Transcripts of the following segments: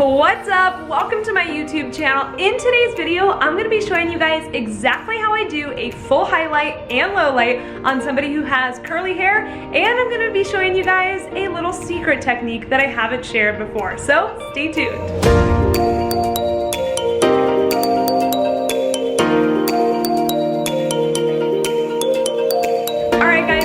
What's up? Welcome to my YouTube channel. In today's video, I'm going to be showing you guys exactly how I do a full highlight and low light on somebody who has curly hair, and I'm going to be showing you guys a little secret technique that I haven't shared before. So stay tuned.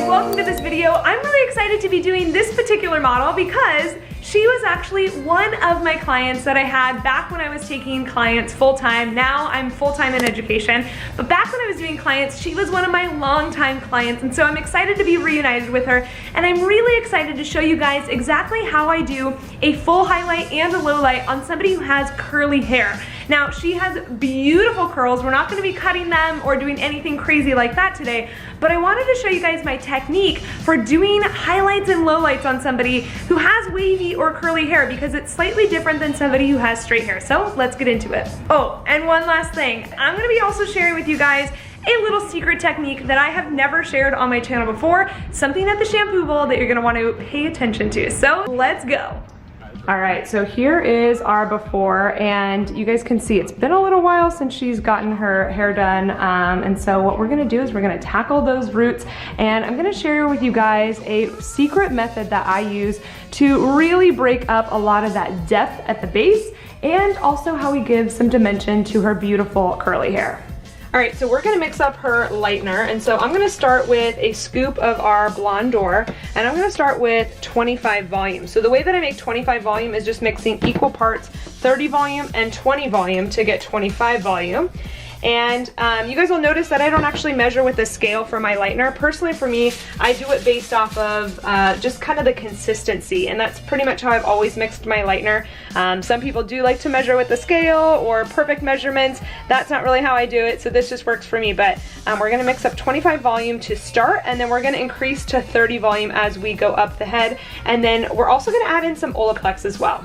Welcome to this video. I'm really excited to be doing this particular model because she was actually one of my clients that I had back when I was taking clients full-time. Now I'm full-time in education, but back when I was doing clients, she was one of my longtime clients, and so I'm excited to be reunited with her, and I'm really excited to show you guys exactly how I do a full highlight and a low light on somebody who has curly hair. Now, she has beautiful curls. We're not going to be cutting them or doing anything crazy like that today, but I wanted to show you guys my technique for doing highlights and lowlights on somebody who has wavy or curly hair, because it's slightly different than somebody who has straight hair. So let's get into it. Oh, and one last thing. I'm going to be also sharing with you guys a little secret technique that I have never shared on my channel before, something at the shampoo bowl that you're going to want to pay attention to. So let's go. All right, so here is our before, and you guys can see it's been a little while since she's gotten her hair done, and so what we're gonna do is we're gonna tackle those roots, and I'm gonna share with you guys a secret method that I use to really break up a lot of that depth at the base, and also how we give some dimension to her beautiful curly hair. All right, so we're gonna mix up her lightener, and so I'm gonna start with a scoop of our Blonde D'Or, and I'm gonna start with 25 volume. So the way that I make 25 volume is just mixing equal parts 30 volume and 20 volume to get 25 volume. And you guys will notice that I don't actually measure with a scale for my lightener. Personally, for me, I do it based off of just kind of the consistency, and that's pretty much how I've always mixed my lightener. Some people do like to measure with a scale or perfect measurements. That's not really how I do it, so this just works for me. But we're gonna mix up 25 volume to start, and then we're gonna increase to 30 volume as we go up the head. And then we're also gonna add in some Olaplex as well.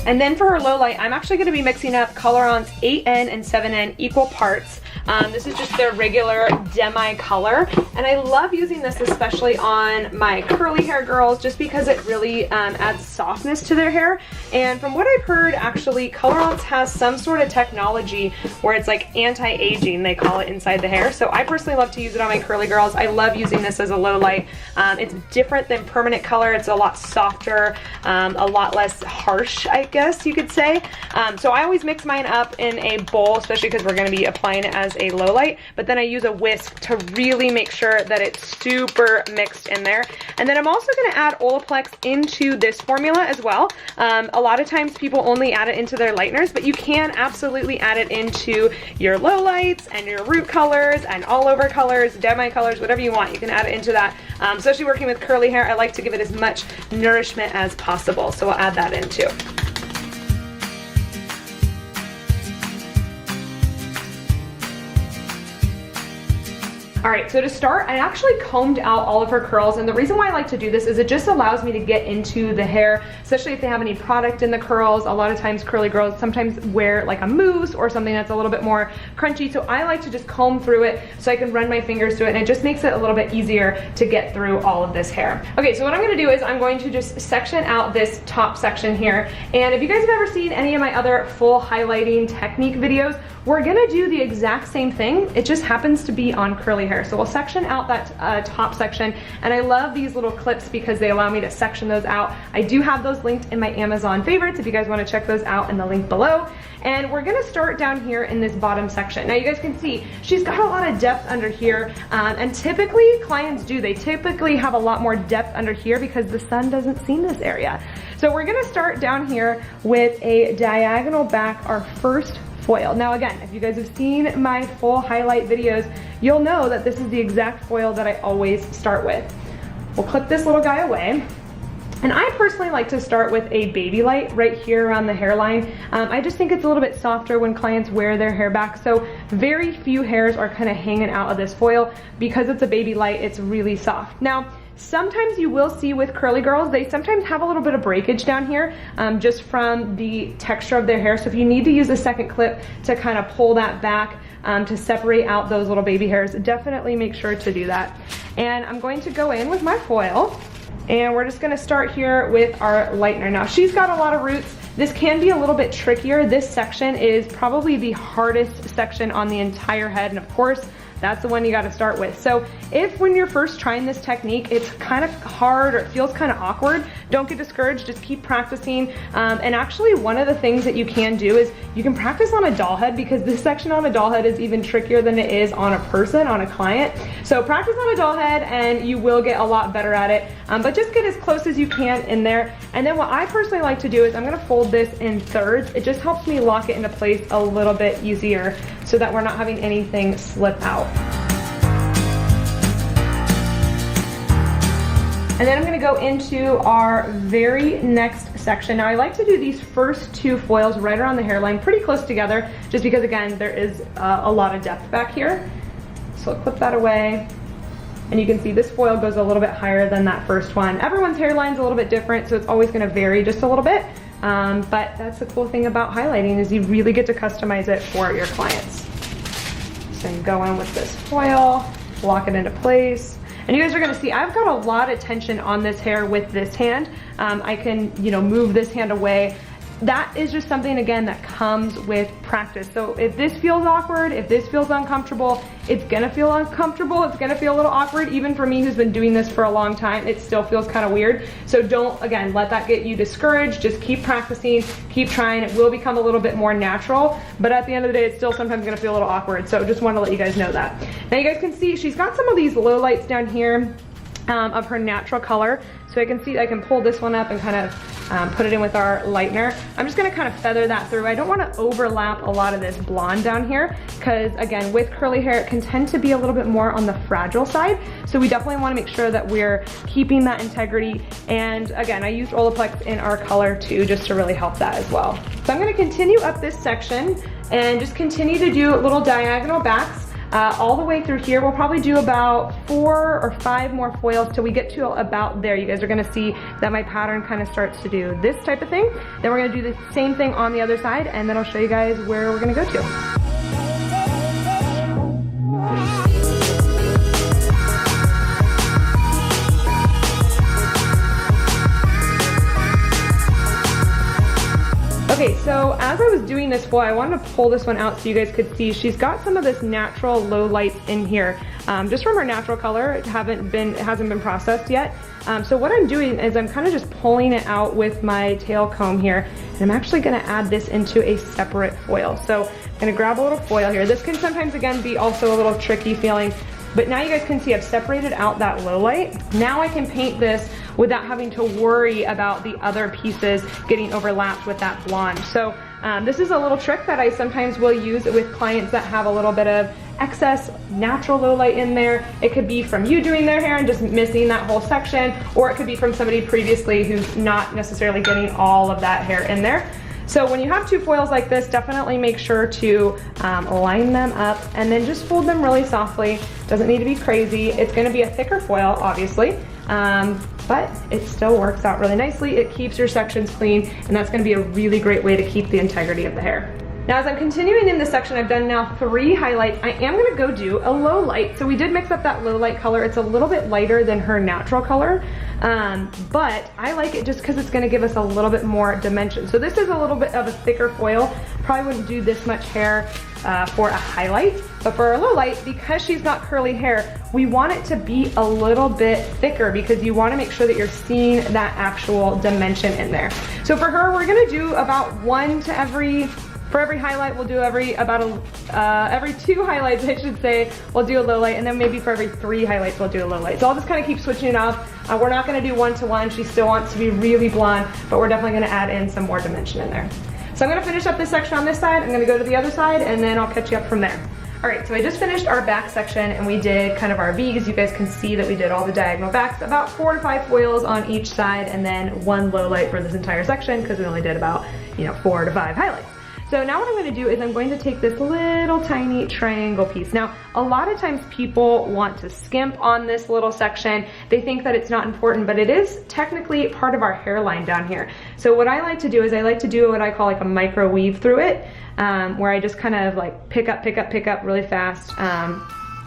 And then for her low light, I'm actually gonna be mixing up Color-On's 8N and 7N equal parts. This is just their regular demi color, and I love using this especially on my curly hair girls just because it really adds softness to their hair. And from what I've heard, actually, Color-On's has some sort of technology where it's like anti-aging, they call it, inside the hair. So I personally love to use it on my curly girls. I love using this as a low light. It's different than permanent color. It's a lot softer, a lot less harsh, I guess you could say. So I always mix mine up in a bowl, especially because we're going to be applying it as a low light, but then I use a whisk to really make sure that it's super mixed in there. And then I'm also going to add Olaplex into this formula as well. A lot of times people only add it into their lighteners, but you can absolutely add it into your low lights and your root colors and all over colors, demi colors, whatever you want. You can add it into that. Especially working with curly hair, I like to give it as much nourishment as possible, so I'll add that in too. All right, so to start, I actually combed out all of her curls, and the reason why I like to do this is it just allows me to get into the hair, especially if they have any product in the curls. A lot of times curly girls sometimes wear like a mousse or something that's a little bit more crunchy, so I like to just comb through it so I can run my fingers through it, and it just makes it a little bit easier to get through all of this hair. Okay, so what I'm gonna do is I'm going to just section out this top section here, and if you guys have ever seen any of my other full highlighting technique videos, we're gonna do the exact same thing. It just happens to be on curly hair. So we'll section out that top section, and I love these little clips because they allow me to section those out. I do have those linked in my Amazon favorites if you guys want to check those out in the link below. And we're gonna start down here in this bottom section. Now you guys can see she's got a lot of depth under here, and typically clients do. They typically have a lot more depth under here because the sun doesn't see this area. So we're gonna start down here with a diagonal back, our first foil. Now again, if you guys have seen my full highlight videos, you'll know that this is the exact foil that I always start with. We'll clip this little guy away. And I personally like to start with a baby light right here around the hairline. I just think it's a little bit softer when clients wear their hair back, so very few hairs are kind of hanging out of this foil. Because it's a baby light, it's really soft. Now, sometimes you will see with curly girls, they sometimes have a little bit of breakage down here just from the texture of their hair. So if you need to use a second clip to kind of pull that back, to separate out those little baby hairs, definitely make sure to do that. And I'm going to go in with my foil, and we're just gonna start here with our lightener. Now, she's got a lot of roots. This can be a little bit trickier. This section is probably the hardest section on the entire head, and of course, that's the one you gotta start with. So if when you're first trying this technique, it's kind of hard or it feels kind of awkward, don't get discouraged, just keep practicing. And actually one of the things that you can do is you can practice on a doll head, because this section on a doll head is even trickier than it is on a person, on a client. So practice on a doll head and you will get a lot better at it, but just get as close as you can in there. And then what I personally like to do is I'm gonna fold this in thirds. It just helps me lock it into place a little bit easier so that we're not having anything slip out. And then I'm gonna go into our very next section. Now I like to do these first two foils right around the hairline, pretty close together, just because again, there is a lot of depth back here. So I'll clip that away. And you can see this foil goes a little bit higher than that first one. Everyone's hairline's a little bit different, so it's always gonna vary just a little bit. But that's the cool thing about highlighting, is you really get to customize it for your clients. So you go in with this foil, lock it into place. And you guys are gonna see, I've got a lot of tension on this hair with this hand. I can, move this hand away. That is just something, again, that comes with practice. So if this feels awkward, if this feels uncomfortable, it's gonna feel uncomfortable. It's gonna feel a little awkward. Even for me, who's been doing this for a long time, it still feels kind of weird. So don't, again, let that get you discouraged. Just keep practicing, keep trying. It will become a little bit more natural, but at the end of the day, it's still sometimes gonna feel a little awkward. So just wanna let you guys know that. Now you guys can see she's got some of these low lights down here of her natural color. So I can see, I can pull this one up and kind of put it in with our lightener. I'm just gonna kind of feather that through. I don't wanna overlap a lot of this blonde down here, because again, with curly hair, it can tend to be a little bit more on the fragile side. So we definitely wanna make sure that we're keeping that integrity. And again, I used Olaplex in our color too, just to really help that as well. So I'm gonna continue up this section and just continue to do little diagonal backs. All the way through here. We'll probably do about 4 or 5 more foils till we get to about there. You guys are gonna see that my pattern kind of starts to do this type of thing. Then we're gonna do the same thing on the other side, and then I'll show you guys where we're gonna go to. Okay, so as I was doing this foil, I wanted to pull this one out so you guys could see she's got some of this natural low lights in here, just from her natural color. It hasn't been processed yet. So what I'm doing is I'm kind of just pulling it out with my tail comb here, and I'm actually gonna add this into a separate foil. So I'm gonna grab a little foil here. This can sometimes, again, be also a little tricky feeling, but now you guys can see I've separated out that low light. Now I can paint this without having to worry about the other pieces getting overlapped with that blonde. So this is a little trick that I sometimes will use with clients that have a little bit of excess natural low light in there. It could be from you doing their hair and just missing that whole section, or it could be from somebody previously who's not necessarily getting all of that hair in there. So when you have two foils like this, definitely make sure to line them up and then just fold them really softly. Doesn't need to be crazy. It's gonna be a thicker foil, obviously, but it still works out really nicely. It keeps your sections clean, and that's gonna be a really great way to keep the integrity of the hair. Now, as I'm continuing in this section, I've done now 3 highlights. I am gonna go do a low light. So we did mix up that low light color. It's a little bit lighter than her natural color, but I like it just because it's gonna give us a little bit more dimension. So this is a little bit of a thicker foil. Probably wouldn't do this much hair for a highlight, but for a low light, because she's got curly hair, we want it to be a little bit thicker because you wanna make sure that you're seeing that actual dimension in there. So for her, we're gonna do about for every highlight, we'll do every 2 highlights, I should say, we'll do a low light, and then maybe for every 3 highlights, we'll do a low light. So I'll just kind of keep switching it off. We're not gonna do 1-to-1. She still wants to be really blonde, but we're definitely gonna add in some more dimension in there. So I'm gonna finish up this section on this side, I'm gonna go to the other side, and then I'll catch you up from there. All right, so I just finished our back section, and we did kind of our V's. You guys can see that we did all the diagonal backs, about 4 to 5 foils on each side, and then 1 low light for this entire section, because we only did about 4 to 5 highlights. So now what I'm gonna do is I'm going to take this little tiny triangle piece. Now, a lot of times people want to skimp on this little section. They think that it's not important, but it is technically part of our hairline down here. So what I like to do is I like to do what I call like a micro weave through it, where I just kind of like pick up really fast.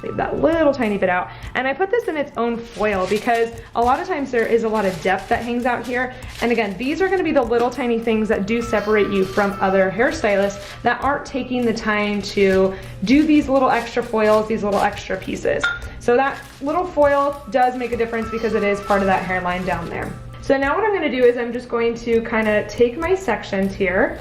Leave that little tiny bit out. And I put this in its own foil because a lot of times there is a lot of depth that hangs out here. And again, these are gonna be the little tiny things that do separate you from other hairstylists that aren't taking the time to do these little extra foils, these little extra pieces. So that little foil does make a difference because it is part of that hairline down there. So now what I'm gonna do is I'm just going to kind of take my sections here,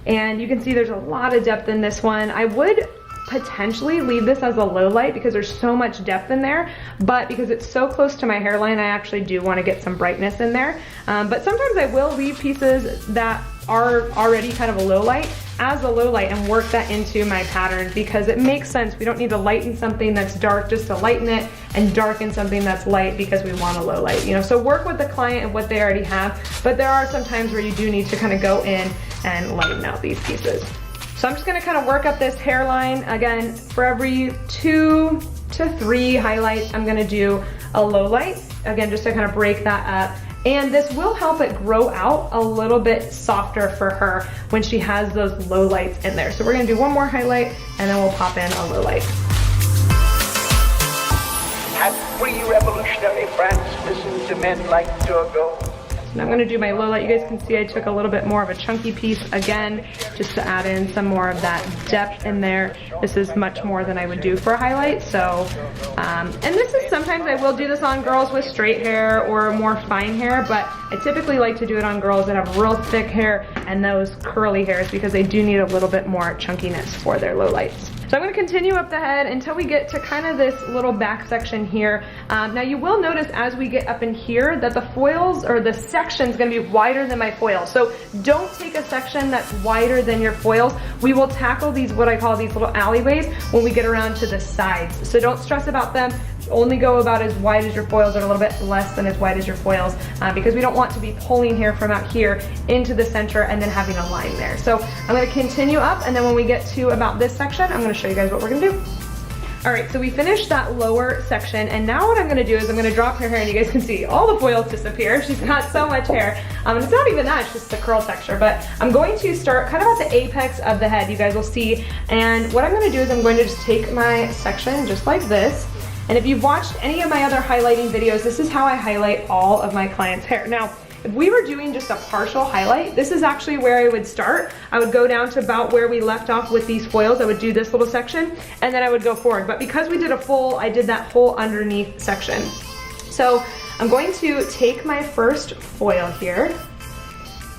and you can see there's a lot of depth in this one. I would potentially leave this as a low light because there's so much depth in there, but because it's so close to my hairline, I actually do want to get some brightness in there. But sometimes I will leave pieces that are already kind of a low light as a low light and work that into my pattern because it makes sense. We don't need to lighten something that's dark just to lighten it and darken something that's light because we want a low light, you know? So work with the client and what they already have, but there are some times where you do need to kind of go in and lighten out these pieces. So I'm just gonna kind of work up this hairline. Again, for every 2 to 3 highlights, I'm gonna do a low light, again, just to kind of break that up. And this will help it grow out a little bit softer for her when she has those low lights in there. So we're gonna do one more highlight and then we'll pop in a low light. At pre-revolutionary France, listen to men like Turgot. And I'm gonna do my low light. You guys can see I took a little bit more of a chunky piece again, just to add in some more of that depth in there. This is much more than I would do for a highlight. So, and this is sometimes I will do this on girls with straight hair or more fine hair, but I typically like to do it on girls that have real thick hair and those curly hairs because they do need a little bit more chunkiness for their low lights. So I'm gonna continue up the head until we get to kind of this little back section here. Now you will notice as we get up in here that the foils or the section's gonna be wider than my foils. So don't take a section that's wider than your foils. We will tackle these, what I call these little alleyways, when we get around to the sides. So don't stress about them. Only go about as wide as your foils or a little bit less than as wide as your foils because we don't want to be pulling hair from out here into the center and then having a line there. So I'm gonna continue up, and then when we get to about this section, I'm gonna show you guys what we're gonna do. All right, so we finished that lower section, and now what I'm gonna do is I'm gonna drop her hair, and you guys can see all the foils disappear. She's got so much hair. And it's not even that, it's just the curl texture, but I'm going to start kind of at the apex of the head, you guys will see. And what I'm gonna do is I'm going to just take my section just like this. And if you've watched any of my other highlighting videos, this is how I highlight all of my clients' hair. Now, if we were doing just a partial highlight, this is actually where I would start. I would go down to about where we left off with these foils. I would do this little section, and then I would go forward. But because we did a full, I did that whole underneath section. So I'm going to take my first foil here,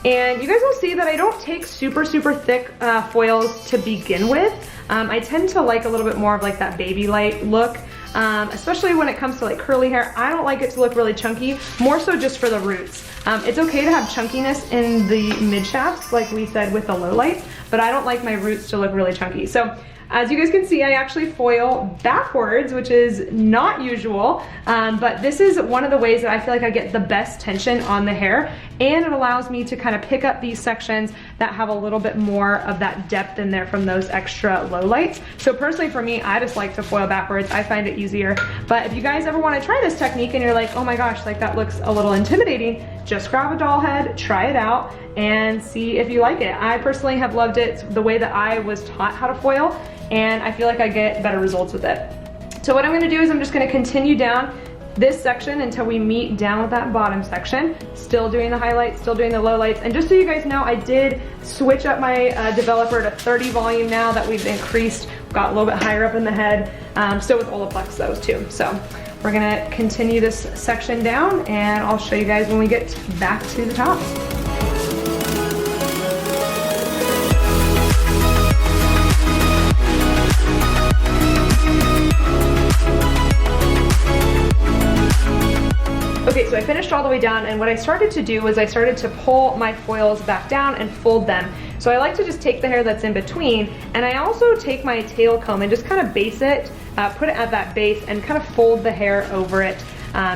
and you guys will see that I don't take super, super thick foils to begin with. I tend to like a little bit more of like that baby light look. Especially when it comes to like curly hair. I don't like it to look really chunky, more so just for the roots. It's okay to have chunkiness in the mid shafts, like we said with the low light, but I don't like my roots to look really chunky. So as you guys can see, I actually foil backwards, which is not usual, but this is one of the ways that I feel like I get the best tension on the hair, and it allows me to kind of pick up these sections that have a little bit more of that depth in there from those extra low lights. So personally for me, I just like to foil backwards. I find it easier. But if you guys ever want to try this technique and you're like, oh my gosh, like that looks a little intimidating, just grab a doll head, try it out, and see if you like it. I personally have loved it the way that I was taught how to foil, and I feel like I get better results with it. So what I'm gonna do is I'm just gonna continue down this section until we meet down with that bottom section. Still doing the highlights, still doing the low lights. And just so you guys know, I did switch up my developer to 30 volume now that we've increased, got a little bit higher up in the head. Still with Olaplex those too. So we're gonna continue this section down, and I'll show you guys when we get back to the top. Okay, so I finished all the way down, and what I started to do was I started to pull my foils back down and fold them. So I like to just take the hair that's in between, and I also take my tail comb and just kind of base it, put it at that base, and kind of fold the hair over it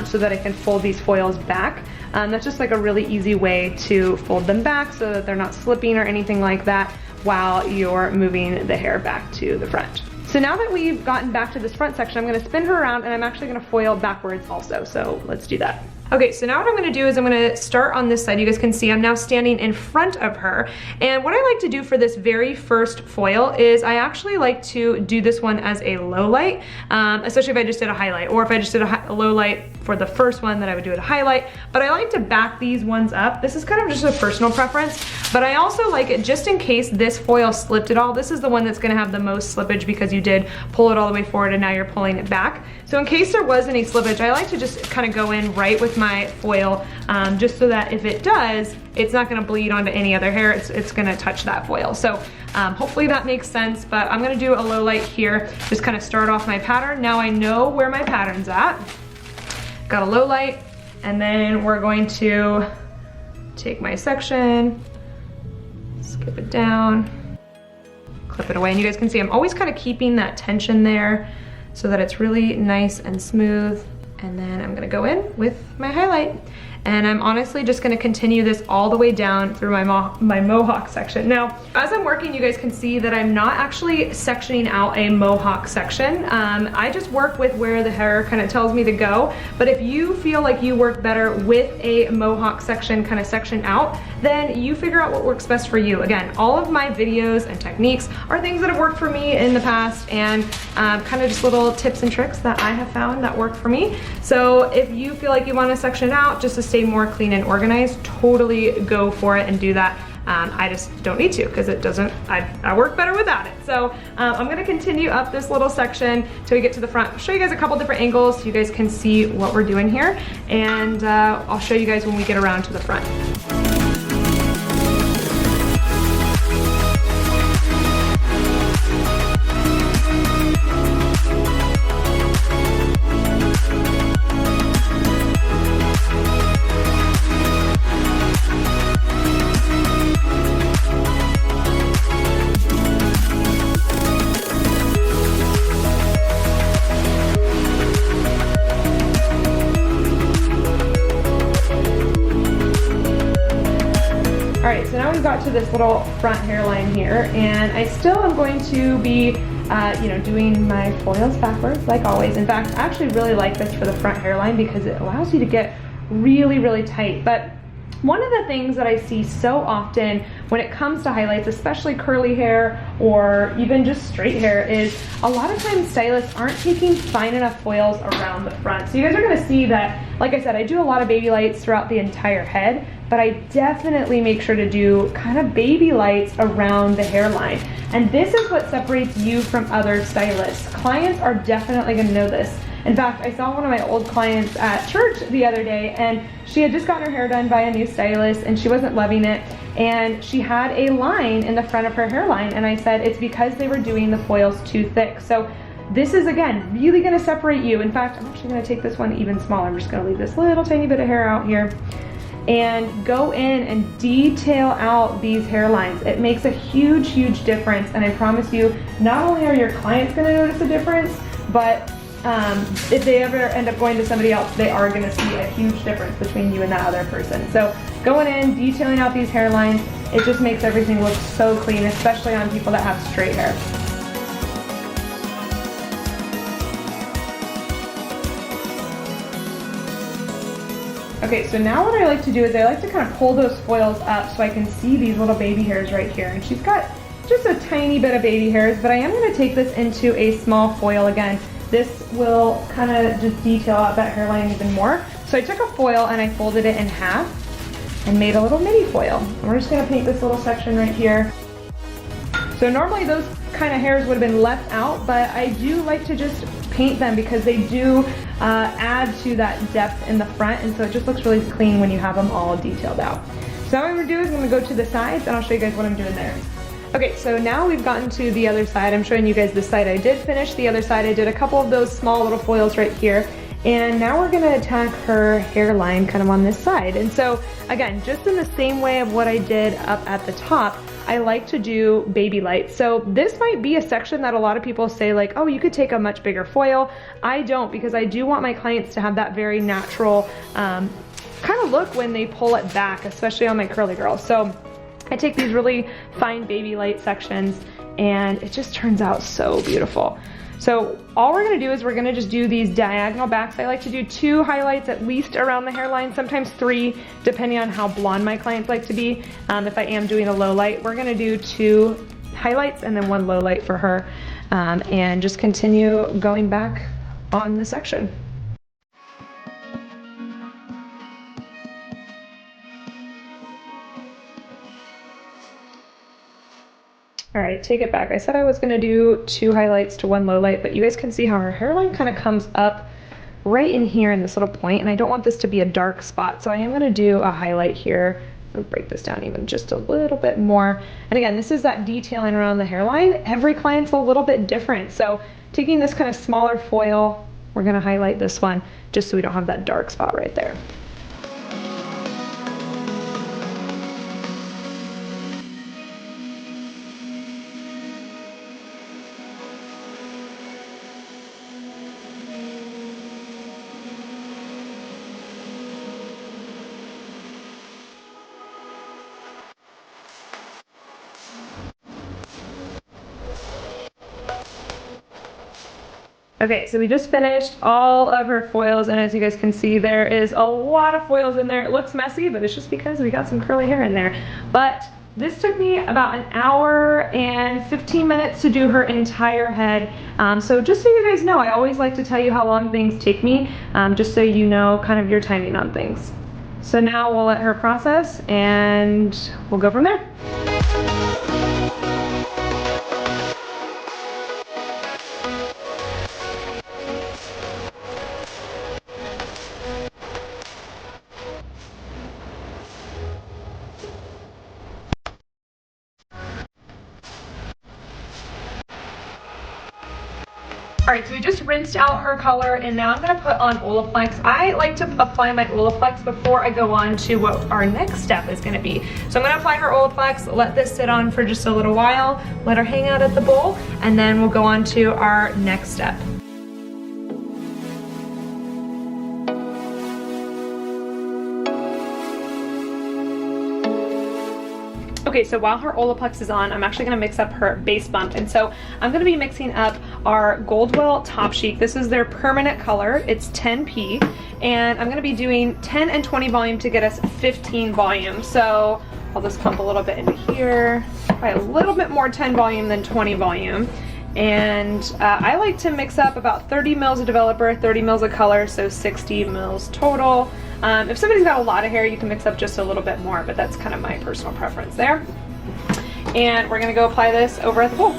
so that I can fold these foils back. That's just like a really easy way to fold them back so that they're not slipping or anything like that. while you're moving the hair back to the front. So now that we've gotten back to this front section, I'm gonna spin her around and I'm actually gonna foil backwards also. So let's do that. Okay, so now what I'm gonna do is I'm gonna start on this side. You guys can see I'm now standing in front of her. And what I like to do for this very first foil is I actually like to do this one as a low light, especially if I just did a highlight, or if I just did a low light for the first one, then I would do it a highlight. But I like to back these ones up. This is kind of just a personal preference, but I also like it just in case this foil slipped at all. This is the one that's gonna have the most slippage because you did pull it all the way forward and now you're pulling it back. So in case there was any slippage, I like to just kind of go in right with my foil, just so that if it does, it's not gonna bleed onto any other hair, it's gonna touch that foil. So hopefully that makes sense, but I'm gonna do a low light here, just kind of start off my pattern. Now I know where my pattern's at. Got a low light, and then we're going to take my section, skip it down, clip it away, and you guys can see I'm always kind of keeping that tension there so that it's really nice and smooth. And then I'm gonna go in with my highlight. And I'm honestly just gonna continue this all the way down through my mohawk section. Now, as I'm working, you guys can see that I'm not actually sectioning out a mohawk section. I just work with where the hair kind of tells me to go. But if you feel like you work better with a mohawk section kind of section out, then you figure out what works best for you. Again, all of my videos and techniques are things that have worked for me in the past, and kind of just little tips and tricks that I have found that work for me. So if you feel like you want to section out just to stay more clean and organized, totally go for it and do that. I just don't need to because it doesn't, I work better without it. So I'm gonna continue up this little section till we get to the front. I'll show you guys a couple different angles so you guys can see what we're doing here. And I'll show you guys when we get around to the front. Alright, so now we've got to this little front hairline here, and I still am going to be doing my foils backwards like always. In fact, I actually really like this for the front hairline because it allows you to get really, really tight. But one of the things that I see so often when it comes to highlights, especially curly hair or even just straight hair, is a lot of times stylists aren't taking fine enough foils around the front. So you guys are gonna see that, like I said, I do a lot of baby lights throughout the entire head, but I definitely make sure to do kind of baby lights around the hairline. And this is what separates you from other stylists. Clients are definitely gonna know this. In fact, I saw one of my old clients at church the other day, and she had just gotten her hair done by a new stylist and she wasn't loving it. And she had a line in the front of her hairline, and I said it's because they were doing the foils too thick. So this is, again, really gonna separate you. In fact, I'm actually gonna take this one even smaller. I'm just gonna leave this little tiny bit of hair out here and go in and detail out these hairlines. It makes a huge, huge difference. And I promise you, not only are your clients gonna notice a difference, but if they ever end up going to somebody else, they are gonna see a huge difference between you and that other person. So going in, detailing out these hairlines, it just makes everything look so clean, especially on people that have straight hair. Okay, so now what I like to do is I like to kind of pull those foils up so I can see these little baby hairs right here. And she's got just a tiny bit of baby hairs, but I am gonna take this into a small foil again. This will kind of just detail out that hairline even more. So I took a foil and I folded it in half and made a little mini foil. And we're just gonna paint this little section right here. So normally those kind of hairs would have been left out, but I do like to just paint them because they do add to that depth in the front, and so it just looks really clean when you have them all detailed out. So now what I'm gonna do is I'm gonna go to the sides and I'll show you guys what I'm doing there. Okay, so now we've gotten to the other side. I'm showing you guys this side. I did finish the other side. I did a couple of those small little foils right here. And now we're gonna attack her hairline kind of on this side. And so again, just in the same way of what I did up at the top, I like to do baby lights. So this might be a section that a lot of people say like, oh, you could take a much bigger foil. I don't, because I do want my clients to have that very natural kind of look when they pull it back, especially on my curly girls. So I take these really fine baby light sections and it just turns out so beautiful. So all we're gonna do is we're gonna just do these diagonal backs. I like to do 2 highlights at least around the hairline, sometimes 3, depending on how blonde my clients like to be. If I am doing a low light, we're gonna do 2 highlights and then 1 low light for her, and just continue going back on the section. All right, take it back. I said I was gonna do 2 highlights to 1 low light, but you guys can see how her hairline kind of comes up right in here in this little point, and I don't want this to be a dark spot, so I am gonna do a highlight here. I'll break this down even just a little bit more. And again, this is that detailing around the hairline. Every client's a little bit different, so taking this kind of smaller foil, we're gonna highlight this one just so we don't have that dark spot right there. Okay, so we just finished all of her foils, and as you guys can see, there is a lot of foils in there. It looks messy, but it's just because we got some curly hair in there. But this took me about 1 hour and 15 minutes to do her entire head. So just so you guys know, I always like to tell you how long things take me, just so you know kind of your timing on things. So now we'll let her process, and we'll go from there. Alright, so we just rinsed out her color, and now I'm going to put on Olaplex. I like to apply my Olaplex before I go on to what our next step is going to be. So I'm going to apply her Olaplex, let this sit on for just a little while, let her hang out at the bowl, and then we'll go on to our next step. Okay, so while her Olaplex is on, I'm actually gonna mix up her base bump. And so I'm gonna be mixing up our Goldwell Top Chic. This is their permanent color, it's 10p. And I'm gonna be doing 10 and 20 volume to get us 15 volume. So I'll just pump a little bit into here, probably a little bit more 10 volume than 20 volume. And I like to mix up about 30 mils of developer, 30 mils of color, so 60 mils total. If somebody's got a lot of hair, you can mix up just a little bit more, but that's kind of my personal preference there. And we're gonna go apply this over at the bowl.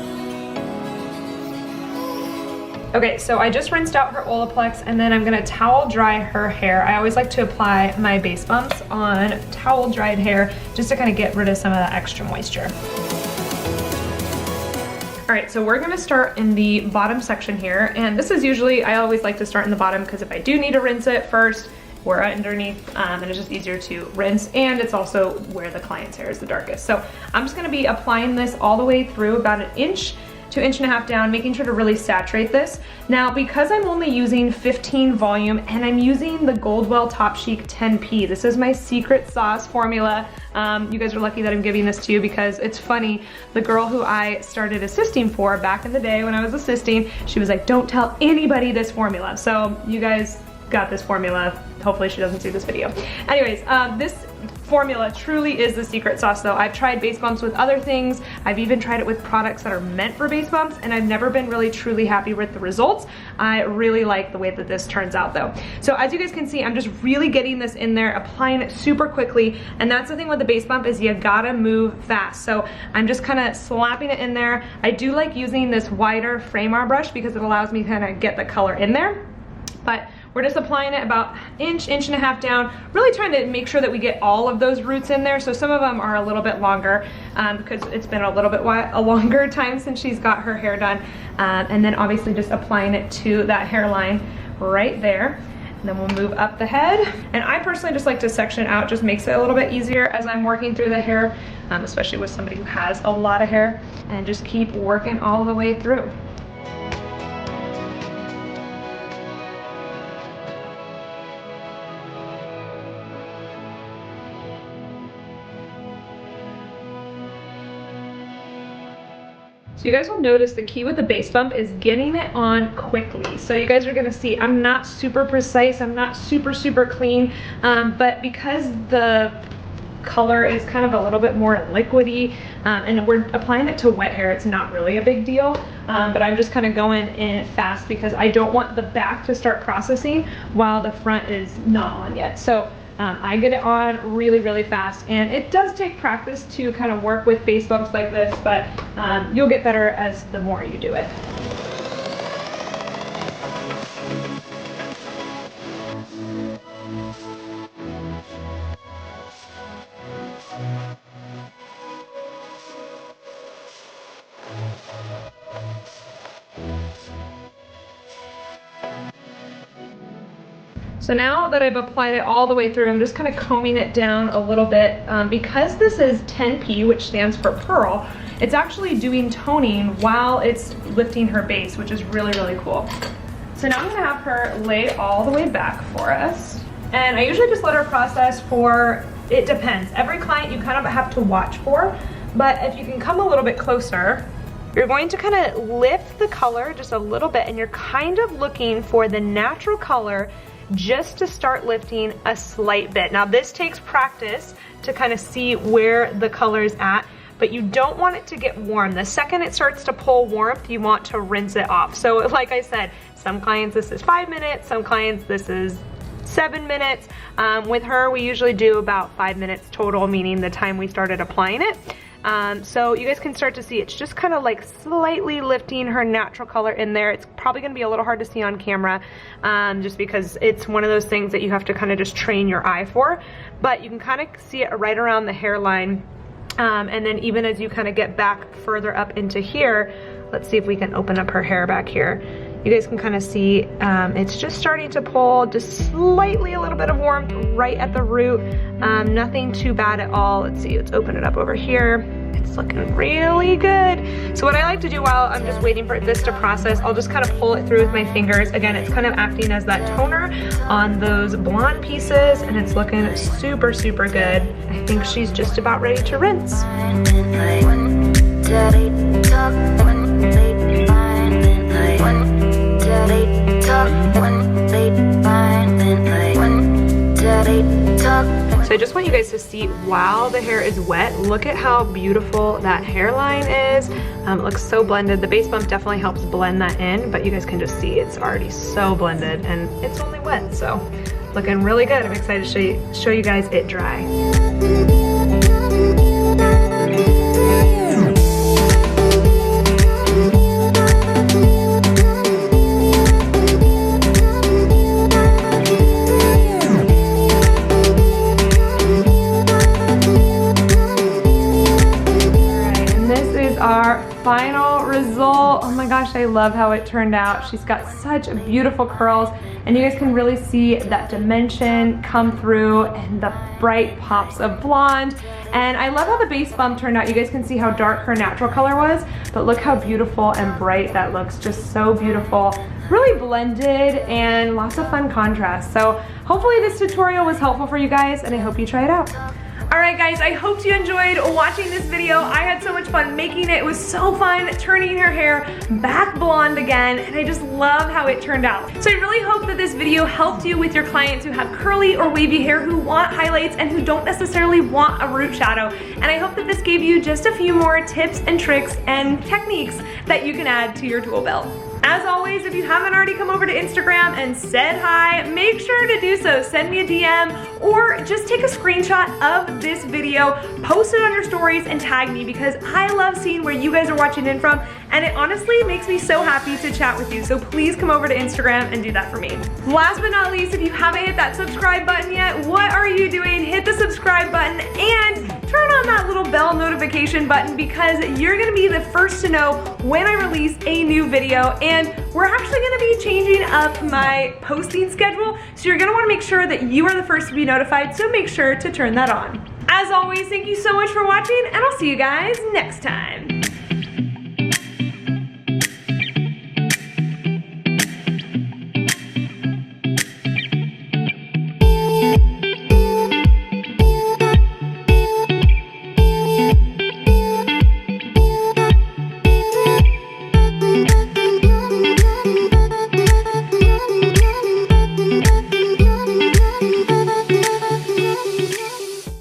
Okay, so I just rinsed out her Olaplex, and then I'm gonna towel dry her hair. I always like to apply my base bumps on towel dried hair just to kind of get rid of some of that extra moisture. All right, so we're gonna start in the bottom section here, and this is usually, I always like to start in the bottom because if I do need to rinse it first, we're underneath, and it's just easier to rinse, and it's also where the client's hair is the darkest. So I'm just gonna be applying this all the way through about 1 inch to 1.5 inches down, making sure to really saturate this. Now, because I'm only using 15 volume and I'm using the Goldwell Top Chic 10p, this is my secret sauce formula. You guys are lucky that I'm giving this to you because it's funny, the girl who I started assisting for back in the day when I was assisting, she was like, don't tell anybody this formula. So you guys got this formula. Hopefully she doesn't see this video. Anyways, this formula truly is the secret sauce though. I've tried base bumps with other things. I've even tried it with products that are meant for base bumps, and I've never been really truly happy with the results. I really like the way that this turns out though. So as you guys can see, I'm just really getting this in there, applying it super quickly, and that's the thing with the base bump is you gotta move fast. So I'm just kind of slapping it in there. I do like using this wider Framar brush because it allows me to kind of get the color in there. But we're just applying it about 1 inch, 1.5 inches down, really trying to make sure that we get all of those roots in there. So some of them are a little bit longer because it's been a little bit a longer time since she's got her hair done. And then obviously just applying it to that hairline right there. And then we'll move up the head. And I personally just like to section it out, just makes it a little bit easier as I'm working through the hair, especially with somebody who has a lot of hair, and just keep working all the way through. So you guys will notice the key with the base bump is getting it on quickly. So you guys are gonna see I'm not super precise, I'm not super clean, but because the color is kind of a little bit more liquidy, and we're applying it to wet hair, it's not really a big deal, but I'm just kind of going in fast because I don't want the back to start processing while the front is not on yet. So I get it on really fast, and it does take practice to kind of work with base bumps like this, but you'll get better as the more you do it. So now that I've applied it all the way through, I'm just kind of combing it down a little bit. Because this is 10P, which stands for pearl, it's actually doing toning while it's lifting her base, which is really cool. So now I'm gonna have her lay all the way back for us. And I usually just let her process for, it depends. Every client you kind of have to watch for, but if you can come a little bit closer, you're going to kind of lift the color just a little bit, and you're kind of looking for the natural color just to start lifting a slight bit. Now this takes practice to kind of see where the color is at, but you don't want it to get warm. The second it starts to pull warmth, you want to rinse it off. So like I said, some clients this is 5 minutes, some clients this is 7 minutes. With her, we usually do about 5 minutes total, meaning the time we started applying it. So you guys can start to see it's just kind of like slightly lifting her natural color in there. It's probably going to be a little hard to see on camera, just because it's one of those things that you have to kind of just train your eye for, but you can kind of see it right around the hairline. And then even as you kind of get back further up into here, let's see if we can open up her hair back here. You guys can kind of see it's just starting to pull just slightly, a little bit of warmth right at the root. Nothing too bad at all. Let's see, let's open it up over here. It's looking really good. So what I like to do while I'm just waiting for this to process, I'll just kind of pull it through with my fingers. Again, it's kind of acting as that toner on those blonde pieces, and it's looking super good. I think she's just about ready to rinse. So I just want you guys to see while the hair is wet, look at how beautiful that hairline is. It looks so blended. The base bump definitely helps blend that in, but you guys can just see it's already so blended, and it's only wet, so looking really good. I'm excited to show you guys it dry. Our final result. Oh my gosh, I love how it turned out. She's got such beautiful curls, and you guys can really see that dimension come through and the bright pops of blonde. And I love how the base bump turned out. You guys can see how dark her natural color was, but look how beautiful and bright that looks. Just so beautiful, really blended, and lots of fun contrast. So hopefully this tutorial was helpful for you guys, and I hope you try it out. Alright guys, I hope you enjoyed watching this video. I had so much fun making it. It was so fun turning her hair back blonde again, and I just love how it turned out. So I really hope that this video helped you with your clients who have curly or wavy hair, who want highlights and who don't necessarily want a root shadow. And I hope that this gave you just a few more tips and tricks and techniques that you can add to your tool belt. As always, if you haven't already come over to Instagram and said hi, make sure to do so. Send me a DM or just take a screenshot of this video, post it on your stories, and tag me, because I love seeing where you guys are watching in from, and it honestly makes me so happy to chat with you. So please come over to Instagram and do that for me. Last but not least, if you haven't hit that subscribe button yet, what are you doing? Hit the subscribe button and turn on that little bell notification button, because you're gonna be the first to know when I release a new video. And we're actually gonna be changing up my posting schedule, so you're gonna wanna make sure that you are the first to be notified, so make sure to turn that on. As always, thank you so much for watching, and I'll see you guys next time.